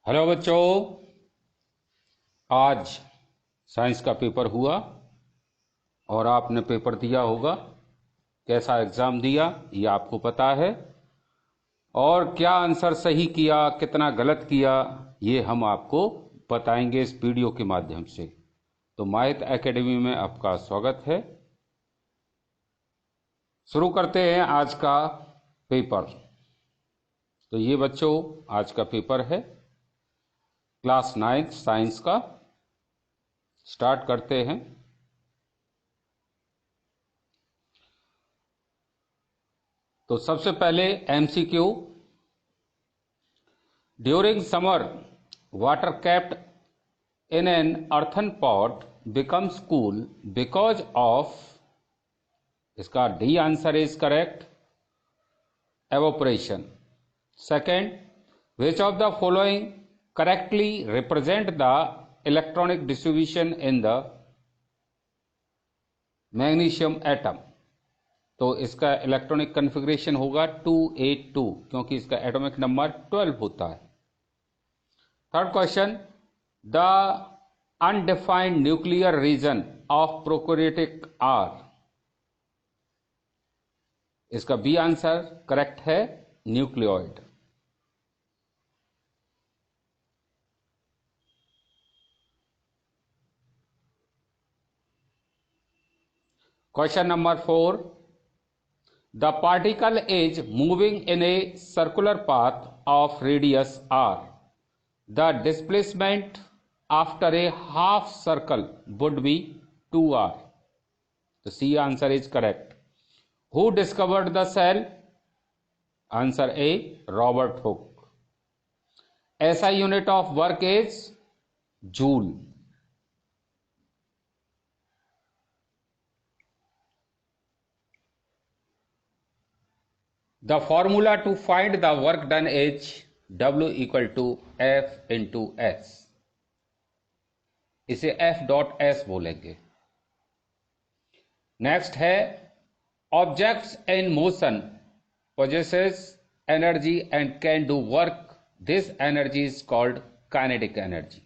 Hello बच्चों, आज science का पेपर हुआ और आपने पेपर दिया होगा। कैसा एग्ज़ाम दिया ये आपको पता है, और क्या आंसर सही किया कितना गलत किया ये हम आपको बताएंगे इस वीडियो के माध्यम से। तो माहित एकेडमी में आपका स्वागत है। शुरू करते हैं आज का पेपर। तो ये बच्चों आज का पेपर है क्लास 9 साइंस का। स्टार्ट करते हैं। तो सबसे पहले MCQ. During summer water kept in an earthen pot becomes cool because of, इसका D answer is correct, evaporation. Second, which of the following correctly represent the electronic distribution in the magnesium atom? तो इसका electronic configuration होगा 282, क्योंकि इसका atomic number 12 होता है। Third question, the undefined nuclear region of prokaryotic are, इसका B answer correct है, nucleoid. Question number 4, the particle is moving in a circular path of radius r, the displacement after a half circle would be 2r। तो C answer is correct. Who discovered the cell? Answer A, Robert Hooke. SI unit of work is joule. The formula to find the work done is W equal to F into S. इसे F dot S बोलेंगे। Next है, objects in motion possesses energy and can do work. This energy is called kinetic energy.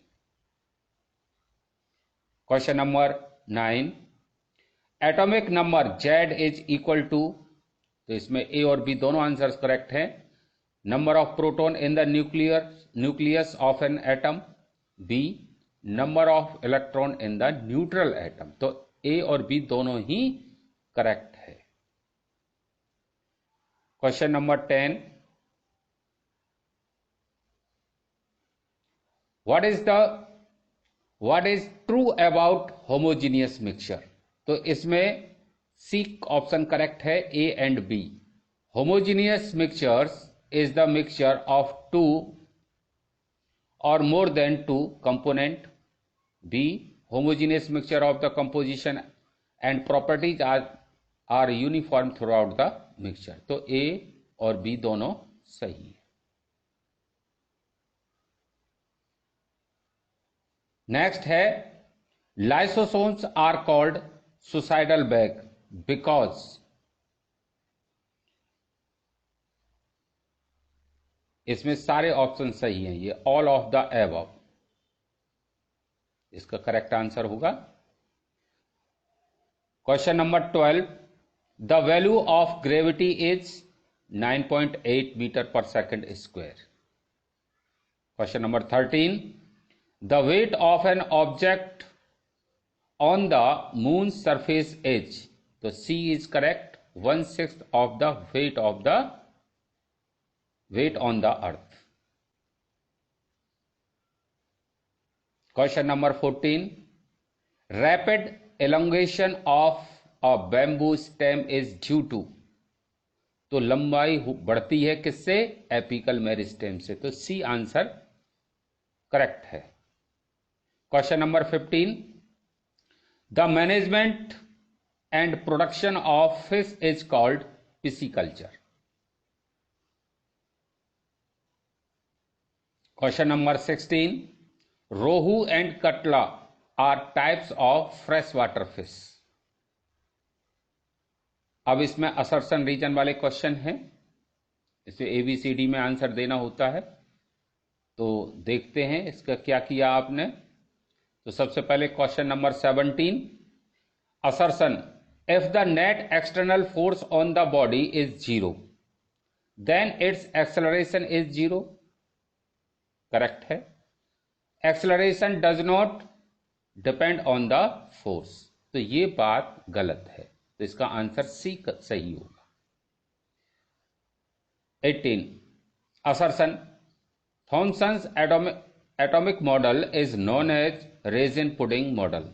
Question number 9, atomic number Z is equal to, तो इसमें A और B दोनों answers correct हैं। Number of proton in the nucleus of an atom, B number of electron in the neutral atom. तो A और B दोनों ही correct है। Question number 10, what is true about homogeneous mixture? तो इसमें C option correct है, A and B. Homogeneous mixtures is the mixture of two और more than two component. B, homogeneous mixture of the composition and properties are uniform throughout the mixture. तो A और B दोनों सही है। Next है, lysosomes are called suicidal bag because, इसमें सारे option सही हैं, ये ऑल ऑफ द एबव इसका करेक्ट आंसर होगा। Question number 12, the value of gravity is 9.8 metre per second square. Question number 13, the weight of an object on the moon surface is, तो C is correct, 1/6 of the weight on the earth. Question number 14, rapid elongation of a bamboo stem is due to, तो लंबाई बढ़ती है किससे? Apical meristem से। तो C answer correct है। Question number 15, the management and production of fish is called pisciculture. Question number 16, rohu and catla are types of fresh water fish. अब इसमें असर्शन रीजन वाले क्वेश्चन हैं, इसे ABCD में आंसर देना होता है। तो देखते हैं इसका क्या किया आपने। तो सबसे पहले question number 17, assertion, if the net external force on the body is 0 then its acceleration is 0। Correct है। Acceleration does not depend on the force, तो ये बात गलत है, तो इसका आंसर सी सही होगा। 18, assertion, Thomson's atomic model is known as resin pudding model।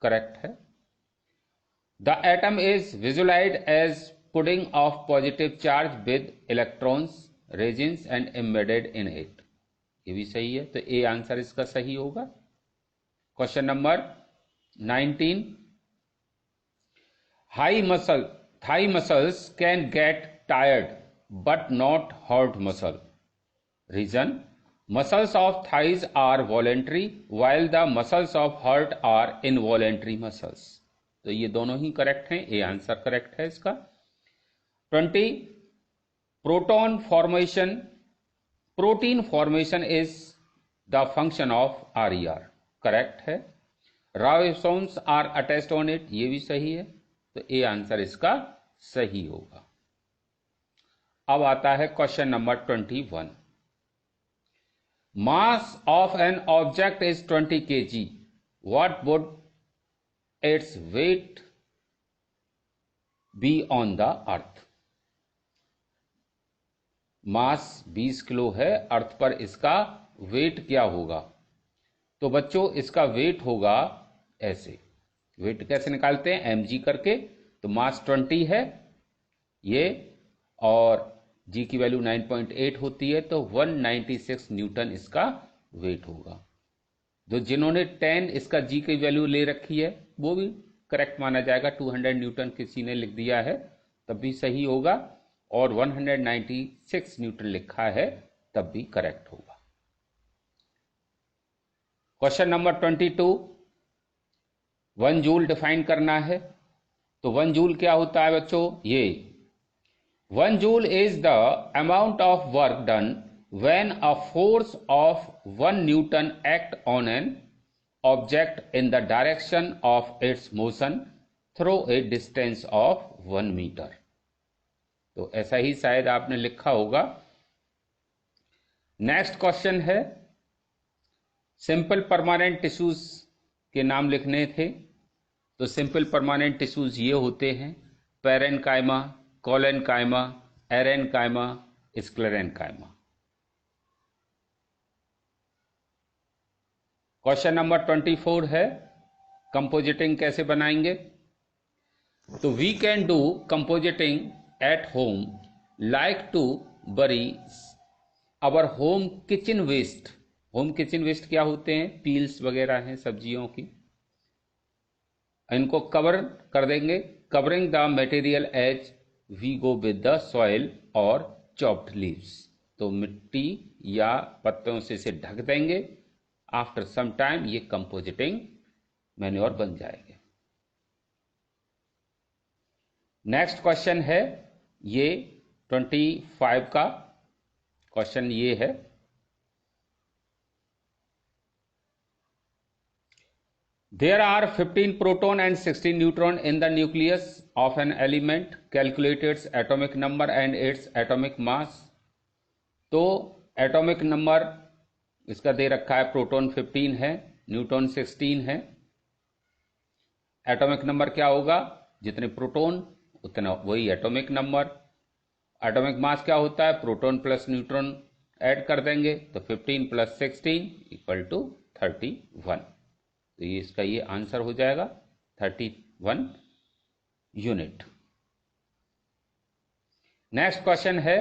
correct है। The atom is visualized as pudding of positive charge with electrons, resins and embedded in it। ये भी सही है, तो ए आंसर इसका सही होगा। Question number 19, thigh muscles can get tired but not heart muscle। reason, muscles of thighs are voluntary while the muscles of heart are involuntary muscles। तो ये दोनों ही करेक्ट हैं, ए आंसर करेक्ट है इसका। 20, protein formation is the function of RER। Correct है। Ribosomes are attached on it, ये भी सही है, तो ए आंसर इसका सही होगा। अब आता है question number 21, mass of an object is 20 kg, what would its weight be on the earth. Mass 20 kilo है, अर्थ पर इसका वेट क्या होगा। तो बच्चों इसका वेट होगा ऐसे, वेट कैसे निकालते हैं, mg करके। तो मास 20 है ये, और g की वैल्यू 9.8 होती है, तो 196 न्यूटन इसका वेट होगा। जो जिन्होंने 10 इसका g की वैल्यू ले रखी है वो भी करेक्ट माना जाएगा। 200 न्यूटन किसी ने लिख दिया है तब भी सही होगा, और 196 न्यूटन लिखा है तब भी करेक्ट होगा। क्वेश्चन नंबर 22, 1 जूल डिफाइन करना है। तो 1 जूल क्या होता है बच्चों, ये 1 joule is the amount of work done when a force of 1 newton act on an object in the direction of its motion through a distance of 1 metre. तो ऐसा ही शायद आपने लिखा होगा। नेक्स्ट क्वेश्चन है, सिंपल परमानेंट टिश्यूज के नाम लिखने थे। तो सिंपल परमानेंट टिश्यूज ये होते हैं, parenchyma, collenchyma, aerenchyma, sclerenchyma. Question number 24 है, कंपोजिटिंग कैसे बनाएंगे। तो we can do composting at home like to bury our home kitchen waste. Home kitchen waste क्या होते हैं, पील्स वगैरह हैं सब्जियों की, इनको कवर कर देंगे। Covering the material as we go with the soil और चॉप्ड लीव्स। तो मिट्टी या पत्तों से इसे ढक देंगे, आफ्टर सम टाइम ये कंपोजिटिंग मैन्योर बन जाएंगे। नेक्स्ट क्वेश्चन है ये 25 का क्वेश्चन, ये है There are 15 proton and 16 neutron in the nucleus of an element. Calculate its atomic number and its atomic mass। तो एटॉमिक नंबर इसका दे रखा है, प्रोटॉन 15 है, न्यूट्रॉन 16 है। एटॉमिक नंबर क्या होगा, जितने प्रोटॉन उतना वही एटॉमिक नंबर। एटॉमिक मास क्या होता है, प्रोटॉन प्लस न्यूट्रॉन ऐड कर देंगे, तो 15 + 16 = 31। तो ये इसका ये आंसर हो जाएगा 31 यूनिट। नेक्स्ट क्वेश्चन है,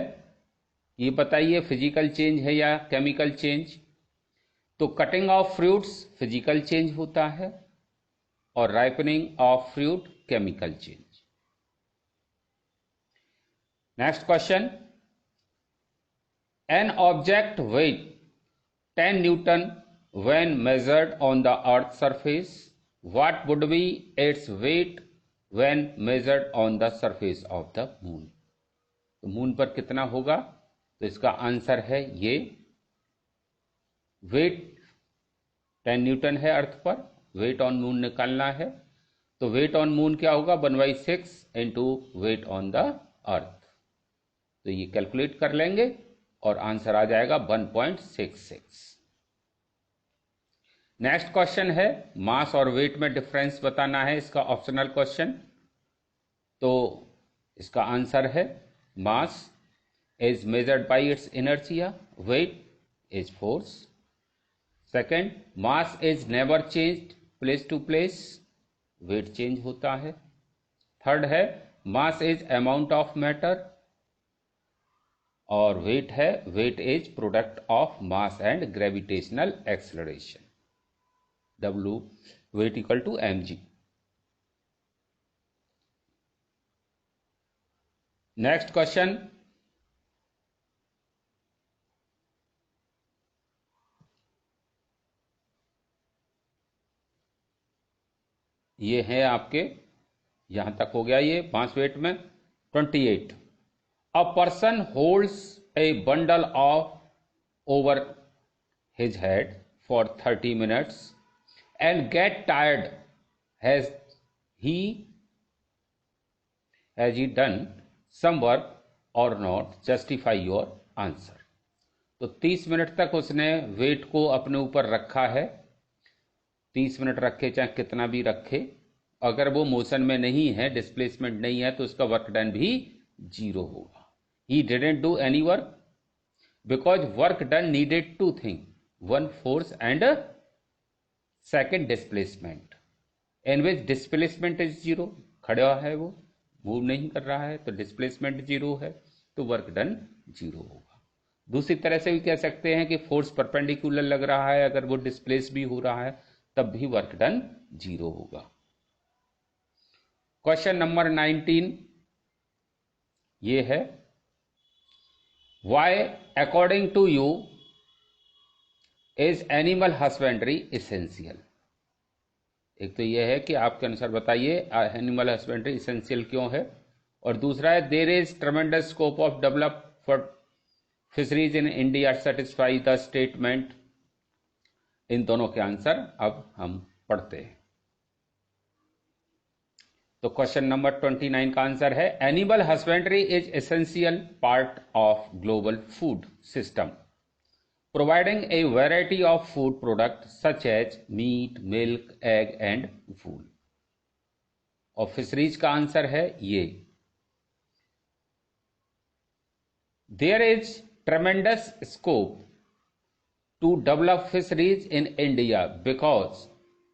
ये बताइए फिजिकल चेंज है या केमिकल चेंज। तो cutting of fruits physical change होता है और ripening of fruit chemical change. Next question, an object wait 10 Newton when measured on the earth's surface, what would be its weight when measured on the surface of the moon। तो moon पर कितना होगा, तो इसका answer है ये wait 10 Newton है अर्थ पर, वेट ऑन मून निकालना है, तो वेट ऑन मून क्या होगा 1/6 इंटू वेट ऑन द अर्थ। तो ये कैलकुलेट कर लेंगे और आंसर आ जाएगा 1.66। नेक्स्ट क्वेश्चन है मास और वेट में डिफरेंस बताना है, इसका ऑप्शनल क्वेश्चन। तो इसका आंसर है मास is measured by its inertia, weight is force. Second, mass is never changed place to place, weight change होता है। थर्ड है mass is amount of matter, और weight है weight is product of mass and gravitational acceleration, W weight equal to mg। Next question, ये है आपके, यहां तक हो गया ये 5 वेट में। 28, a person holds a bundle of over his head for 30 minutes and get tired, has he done some work और नॉट, जस्टिफाई योर आंसर। तो 30 मिनट तक उसने वेट को अपने ऊपर रखा है, 30 मिनट रखे चाहे कितना भी रखे, अगर वो मोशन में नहीं है, डिस्प्लेसमेंट नहीं है, तो उसका वर्क डन भी 0 होगा। He didn't do any work because work done needed 2 thing, 1 force and second displacement, in which displacement is 0, खड़ा है वो, मूव नहीं कर रहा है, तो डिस्प्लेसमेंट 0 है, तो वर्क डन 0 होगा। दूसरी तरह से भी कह सकते हैं कि फोर्स परपेंडिकुलर लग रहा है, अगर वो डिस्प्लेस भी हो रहा है तब भी वर्क डन 0 होगा। क्वेश्चन नंबर 19 ये है, why according to you is animal husbandry essential. एक तो यह है कि आपके अनुसार बताइए एनिमल हस्बेंड्री इसेंशियल क्यों है, और दूसरा है there is tremendous scope of develop for fisheries in India satisfy the statement. इन दोनों के आंसर अब हम पढ़ते हैं। तो क्वेश्चन नंबर 29 का आंसर है, animal husbandry is essential part of global food system, providing a variety of food products such as meat, milk, egg and wool। और फिशरीज का आंसर है ये, there is tremendous scope to develop fisheries in India because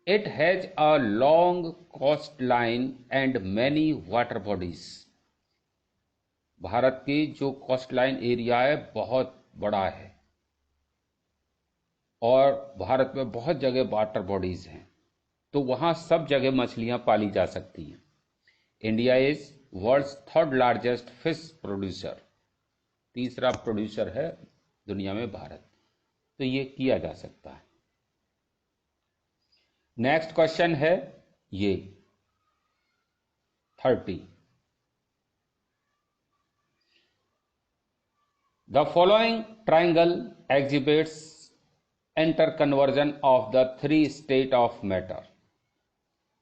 it has a long coastline and many water bodies। Bharat की जो coastline area है बहुत बड़ा है और भारत में बहुत जगह वाटर बॉडीज हैं, तो वहाँ सब जगह मछलियाँ पाली जा सकती हैं। India is world's 3rd largest fish producer, तीसरा प्रोड्यूसर है दुनिया में भारत, तो ये किया जा सकता है। नेक्स्ट क्वेश्चन है ये 30, the following triangle exhibits interconversion of the 3 state of matter,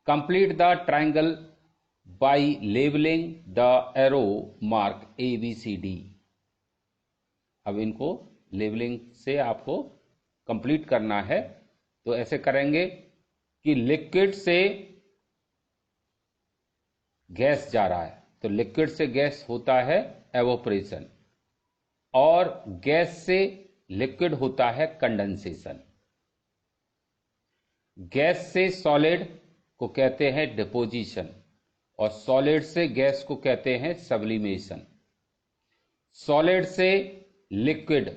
complete the triangle by labeling the arrow mark A B C D। अब इनको लेबलिंग से आपको कंप्लीट करना है, तो ऐसे करेंगे कि लिक्विड से गैस जा रहा है, तो लिक्विड से गैस होता है एवोपरेशन, और गैस से लिक्विड होता है कंडेंसेशन। गैस से सॉलिड को कहते हैं डिपोजिशन, और सॉलिड से गैस को कहते हैं सब्लिमेशन। सॉलिड से लिक्विड,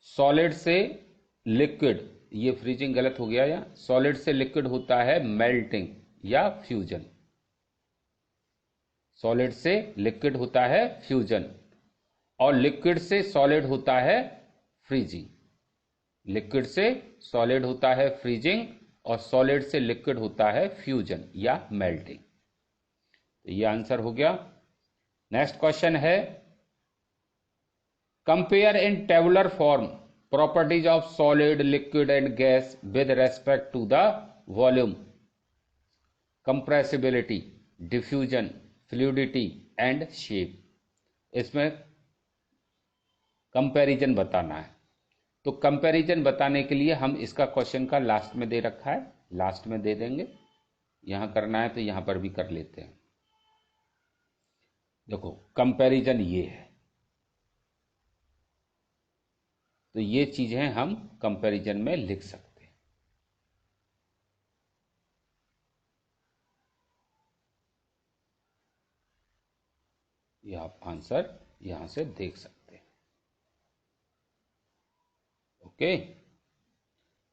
सॉलिड से लिक्विड, ये फ्रीजिंग गलत हो गया, या सॉलिड से लिक्विड होता है मेल्टिंग या फ्यूजन। सॉलिड से लिक्विड होता है फ्यूजन, और लिक्विड से सॉलिड होता है फ्रीजिंग। लिक्विड से सॉलिड होता है फ्रीजिंग, और सॉलिड से लिक्विड होता है फ्यूजन या मेल्टिंग। तो ये आंसर हो गया। नेक्स्ट क्वेश्चन है compare in tabular form properties of solid, liquid and gas with respect to the volume, compressibility, diffusion, fluidity and shape. इसमें कंपैरिजन बताना है। तो कंपैरिजन बताने के लिए हम इसका क्वेश्चन का लास्ट में दे रखा है, लास्ट में दे देंगे। यहां करना है तो यहां पर भी कर लेते हैं। देखो कंपैरिजन ये है, तो ये चीजें हम कंपैरिजन में लिख सकते हैं। ये आप आंसर यहां से देख सकते हैं। Okay,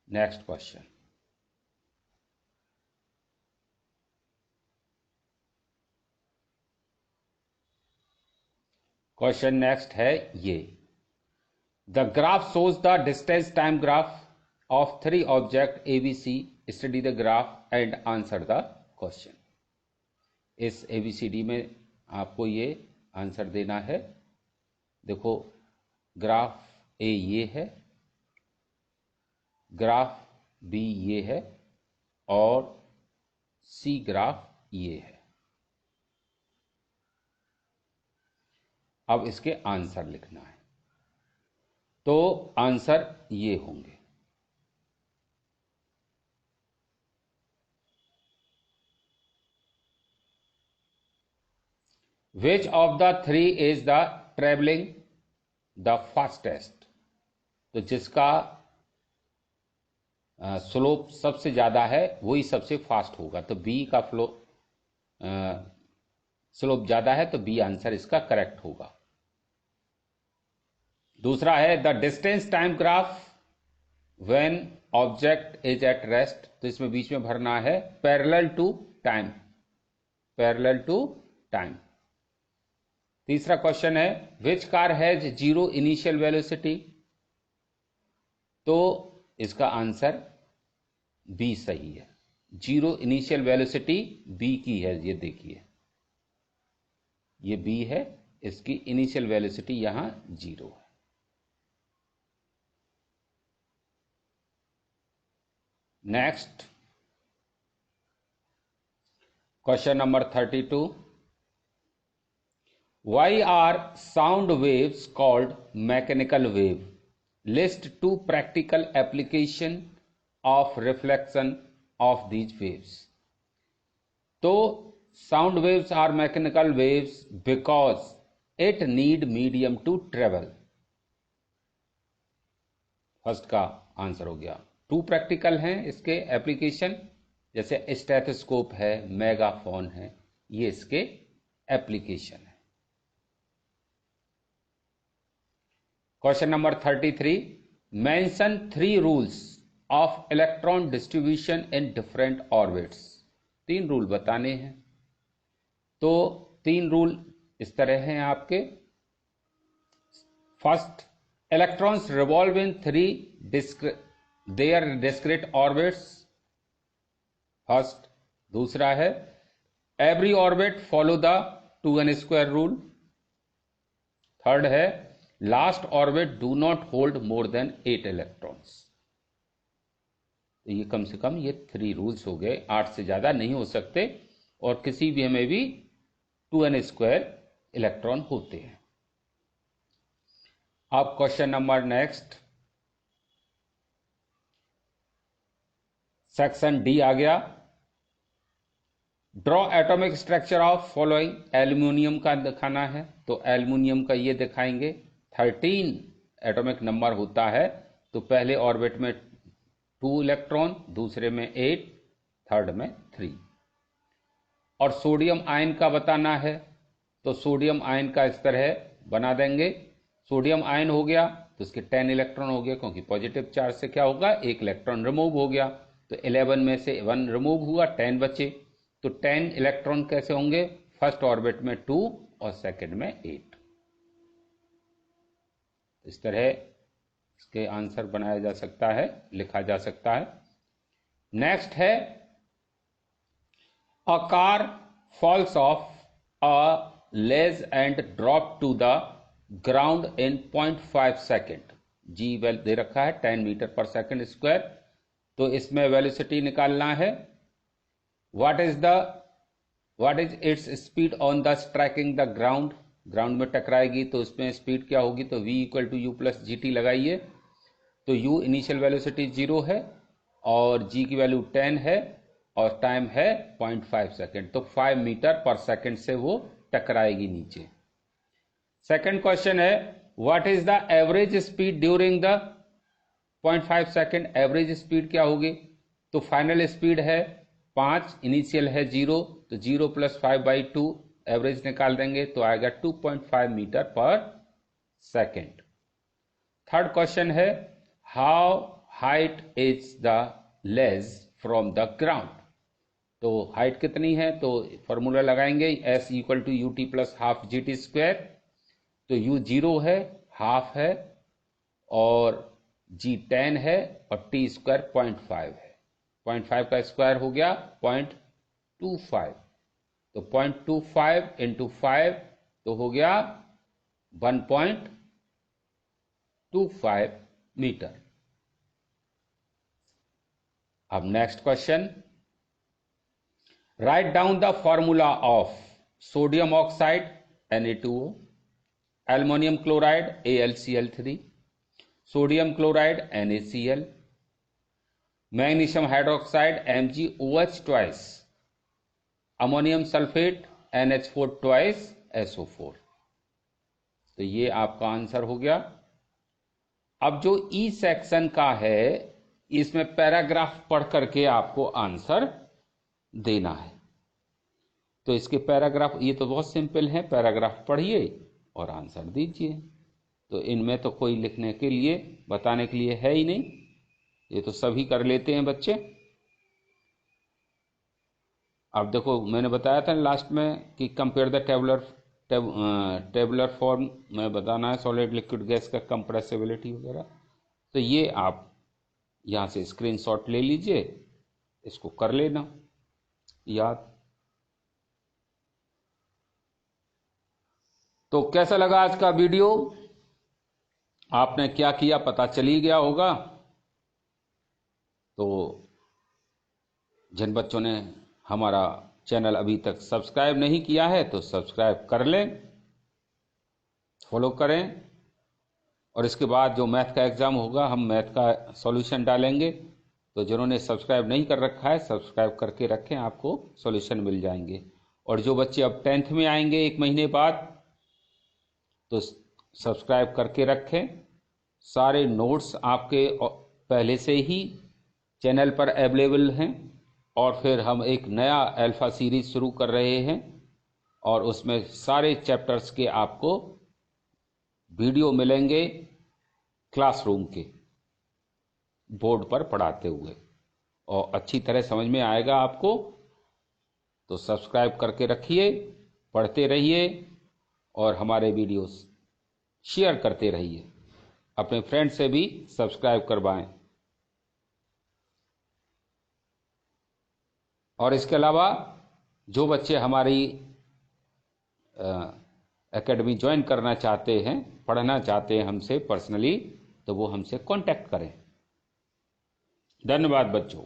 next question. Question next है ये, the graph shows the distance time graph of 3 object ABC, study the graph and answer the question. इस ABCD में आपको ये आंसर देना है। देखो ग्राफ A ये है, ग्राफ B ये है और C ग्राफ ये है। अब इसके आंसर लिखना है, तो आंसर ये होंगे। Which of the three is the traveling the fastest? तो जिसका स्लोप सबसे ज्यादा है वही सबसे फास्ट होगा। तो बी का स्लोप ज्यादा है तो बी आंसर इसका करेक्ट होगा। दूसरा है the distance time graph when object is at rest, तो इसमें बीच में भरना है parallel to time, parallel to time. तीसरा क्वेश्चन है which car has 0 initial velocity, तो इसका आंसर बी सही है। 0 इनिशियल वेलोसिटी बी की है, ये देखिए ये बी है, इसकी इनिशियल वेलोसिटी यहां 0 है। Next question number 32, Why are sound waves called mechanical wave? List 2 practical application of reflection of these waves. तो sound waves are mechanical waves because it need medium to travel. First का answer हो गया। 2 practical हैं इसके application, जैसे stethoscope है, megaphone है, ये इसके एप्लीकेशन है। Question number 33, mention 3 rules of electron distribution in different orbits. 3 rule बताने हैं। तो 3 रूल इस तरह हैं आपके। First, electrons revolve in 3 their discrete orbits, first. दूसरा है every orbit follow the 2n² rule. Third है last orbit do not hold more than 8 electrons. तो ये कम से कम ये 3 रूल्स हो गए, 8 से ज्यादा नहीं हो सकते, और किसी भी में भी 2n² इलेक्ट्रॉन होते हैं। अब question number next, section D आ गया। Draw atomic structure of following, aluminium का दिखाना है, तो एल्यूमिनियम का ये दिखाएंगे। 13 एटॉमिक नंबर होता है, तो पहले ऑर्बिट में 2 इलेक्ट्रॉन, दूसरे में 8, थर्ड में 3। और सोडियम आयन का बताना है, तो सोडियम आयन का इस तरह बना देंगे। सोडियम आयन हो गया तो इसके 10 इलेक्ट्रॉन हो गया, क्योंकि पॉजिटिव चार्ज से क्या होगा, 1 इलेक्ट्रॉन रिमूव हो गया। तो 11 में से 1 रिमूव हुआ, 10 बचे। तो 10 इलेक्ट्रॉन कैसे होंगे, फर्स्ट ऑर्बिट में 2 और सेकंड में 8। इस तरह इसके आंसर बनाया जा सकता है, लिखा जा सकता है। नेक्स्ट है a car falls off a ledge and drop to the ground in 0.5 second. G value दे रखा है 10 मीटर पर सेकेंड स्क्वायर। तो इसमें वेलोसिटी निकालना है। What is its speed on the striking the ground. Ground में टकराएगी तो उसमें स्पीड क्या होगी, तो v equal to u plus g t लगाइए। तो u इनिशियल वेलोसिटी 0 है और g की वैल्यू 10 है और टाइम है 0.5 सेकेंड। तो 5 मीटर पर सेकेंड से वो टकराएगी नीचे। सेकेंड क्वेश्चन है what is the average speed during the 0.5 second. Average speed क्या होगी, तो फाइनल स्पीड है 5, इनिशियल है 0, तो 0 प्लस 5/2 एवरेज निकाल देंगे तो आएगा 2.5 metre per second. Third question है how height is the ledge from the ground. तो हाइट कितनी है, तो फॉर्मूला लगाएंगे s equal to u t plus half g t square. तो u 0 है, हाफ है और g 10 है और t स्क्वायर 0.5 है। 0.5 का स्क्वायर हो गया 0.25। तो 0.25 इंटू 5 तो हो गया 1.25 मीटर। अब next question, write down the formula of sodium oxide Na2O, aluminium chloride AlCl3, sodium chloride NaCl, magnesium hydroxide MgOH twice, ammonium sulphate NH4 twice SO4। तो ये आपका आंसर हो गया। अब जो ई सेक्शन का है इसमें पैराग्राफ पढ़ करके आपको आंसर देना है। तो इसके पैराग्राफ ये तो बहुत सिंपल है, पैराग्राफ पढ़िए और आंसर दीजिए। तो इनमें तो कोई लिखने के लिए बताने के लिए है ही नहीं, ये तो सभी कर लेते हैं बच्चे। अब देखो मैंने बताया था लास्ट में कि कंपेयर द टेबुलर फॉर्म में बताना है सॉलिड लिक्विड गैस का कंप्रेसिबिलिटी वगैरह। तो ये आप यहाँ से स्क्रीनशॉट ले लीजिए, इसको कर लेना याद। तो कैसा लगा आज का वीडियो, आपने क्या किया पता चल ही गया होगा। तो जिन बच्चों ने हमारा चैनल अभी तक सब्सक्राइब नहीं किया है तो सब्सक्राइब कर लें, फॉलो करें। और इसके बाद जो मैथ का एग्ज़ाम होगा हम मैथ का सॉल्यूशन डालेंगे। तो जिन्होंने सब्सक्राइब नहीं कर रखा है सब्सक्राइब करके रखें, आपको सॉल्यूशन मिल जाएंगे। और जो बच्चे अब 10th में आएंगे 1 महीने बाद तो सब्सक्राइब करके रखें। सारे नोट्स आपके पहले से ही चैनल पर अवेलेबल हैं। और फिर हम एक नया अल्फा सीरीज शुरू कर रहे हैं और उसमें सारे चैप्टर्स के आपको वीडियो मिलेंगे क्लासरूम के बोर्ड पर पढ़ाते हुए, और अच्छी तरह समझ में आएगा आपको। तो सब्सक्राइब करके रखिए, पढ़ते रहिए और हमारे वीडियोस शेयर करते रहिए, अपने फ्रेंड से भी सब्सक्राइब करवाएं। और इसके अलावा जो बच्चे हमारी एकेडमी ज्वाइन करना चाहते हैं, पढ़ना चाहते हैं हमसे पर्सनली, तो वो हमसे कांटेक्ट करें। धन्यवाद बच्चों।